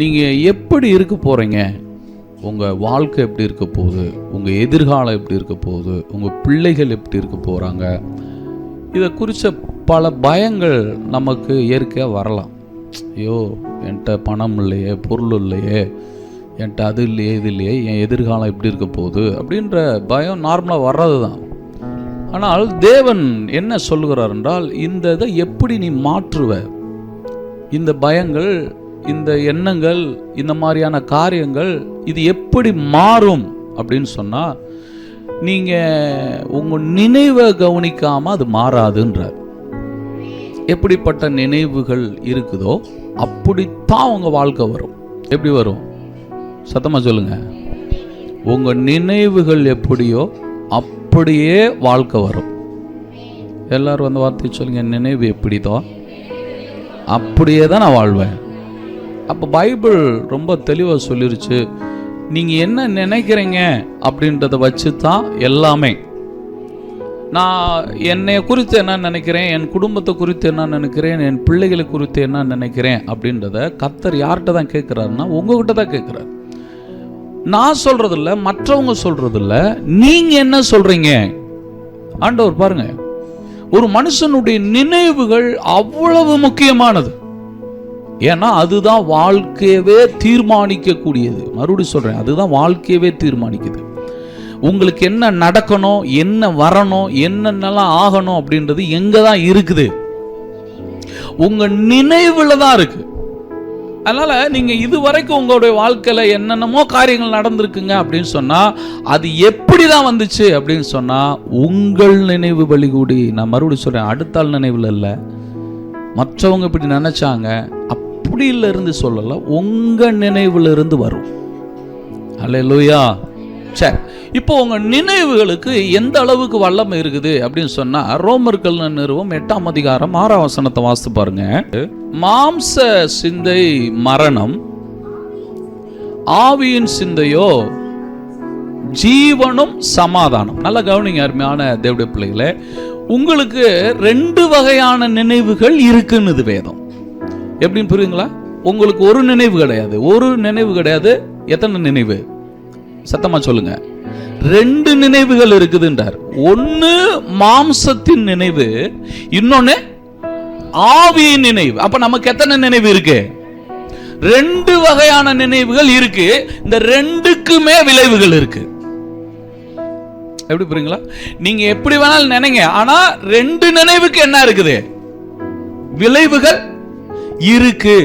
நீங்கள் எப்படி இருக்க போகிறீங்க, உங்கள் வாழ்க்கை எப்படி இருக்க போகுது, உங்கள் எதிர்காலம் எப்படி இருக்க போகுது, உங்கள் பிள்ளைகள் எப்படி இருக்க போகிறாங்க, இதை குறித்த பல பயங்கள் நமக்கு இயற்கையாக வரலாம். ஐயோ, என்கிட்ட பணம் இல்லையே, பொருள் இல்லையே, என்கிட்ட அது இல்லையே, இது இல்லையே, என் எதிர்காலம் எப்படி இருக்க போகுது அப்படின்ற பயம் நார்மலாக வர்றது தான். ஆனால் தேவன் என்ன சொல்லுகிறார் என்றால், இந்த இதை எப்படி நீ மாற்றுவ, இந்த பயங்கள், இந்த எண்ணங்கள், இந்த மாதிரியான காரியங்கள் இது எப்படி மாறும் அப்படின்னு சொன்னால், நீங்கள் உங்கள் நினைவை கவனிக்காமல் அது மாறாதுன்றார். எப்படிப்பட்ட நினைவுகள் இருக்குதோ அப்படித்தான் உங்கள் வாழ்க்கை வரும். எப்படி வரும்? சத்தமாக சொல்லுங்க. உங்கள் நினைவுகள் எப்படியோ அப்படியே வாழ்க்கை வரும். எல்லாரும் அந்த வார்த்தையை சொல்லுங்க. நினைவு எப்படிதான் அப்படியே தான் நான் வாழ்வேன். அப்போ பைபிள் ரொம்ப தெளிவாக சொல்லிருச்சு, நீங்கள் என்ன நினைக்கிறீங்க அப்படின்றத வச்சு தான் எல்லாமே. நான் என்னை குறித்து என்ன நினைக்கிறேன், என் குடும்பத்தை குறித்து என்ன நினைக்கிறேன், என் பிள்ளைகளை குறித்து என்ன நினைக்கிறேன் அப்படின்றத கர்த்தர் யார்கிட்ட தான் கேட்குறாருன்னா உங்ககிட்ட தான் கேட்குறாரு. நான் சொல்றதில்ல, மற்றவங்க சொல்றதில்ல, நீங்கள் என்ன சொல்றீங்க. ஆண்டவர் பாருங்க, ஒரு மனுஷனுடைய நினைவுகள் அவ்வளவு முக்கியமானது. ஏன்னா அதுதான் வாழ்க்கையவே தீர்மானிக்கக்கூடியது. மறுபடியும் சொல்றேன், அதுதான் வாழ்க்கையவே தீர்மானிக்குது. உங்களுக்கு என்ன நடக்கணும், என்ன வரணும், என்னென்னலாம் ஆகணும் அப்படின்றது எங்க தான் இருக்குது? உங்க நினைவுல தான் இருக்கு. அதனால நீங்க இதுவரைக்கும் உங்களுடைய வாழ்க்கையில என்னென்னமோ காரியங்கள் நடந்திருக்குங்க அப்படின்னு சொன்னா, அது எப்படி தான் வந்துச்சு அப்படின்னு சொன்னா, உங்கள் நினைவு வழிகூடி. நான் மறுபடியும் சொல்றேன், அடுத்த ஆள் நினைவுல இல்ல, மற்றவங்க இப்படி நினைச்சாங்க அப்படில இருந்து சொல்லல, உங்க நினைவுல இருந்து வரும். அல்லேலூயா. சரி, இப்போ உங்க நினைவுகளுக்கு எந்த அளவுக்கு வல்லமை இருக்குது அப்படின்னு சொன்னா, ரோமர்கள் நிறுவம் 8ஆம் அதிகாரம் 6ஆம் வசனத்தை வாசித்து பாருங்க. மாம்ச சிந்தை மரணம், ஆவியின் சிந்தையோ ஜீவனும் சமாதானம். நல்லா கவனிங்க அருமையான தேவனுடைய பிள்ளைகளே, உங்களுக்கு 2 வகையான நினைவுகள் இருக்குன்னு வேதம். எப்படின்னு புரியுங்களா? உங்களுக்கு ஒரு நினைவு கிடையாது. ஒரு நினைவு கிடையாது. எத்தனை நினைவு? சத்தமா சொல்லுங்க. 2 நினைவுகள் இருக்குதுன்றார். ஒன்னு மாம்சத்தின் நினைவு, இன்னொன்னு ஆவியின் நினைவு. அப்ப நமக்கு எத்தனை நினைவு இருக்கு? 2 வகையான நினைவுகள் இருக்கு. இந்த 2க்குமே விளைவுகள் இருக்கு. எப்படி புரியுங்களா? நீங்க எப்படி வேணாலும் நினைங்க, ஆனா 2 நினைவுக்கு என்ன இருக்குது? விளைவுகள் இருக்கு.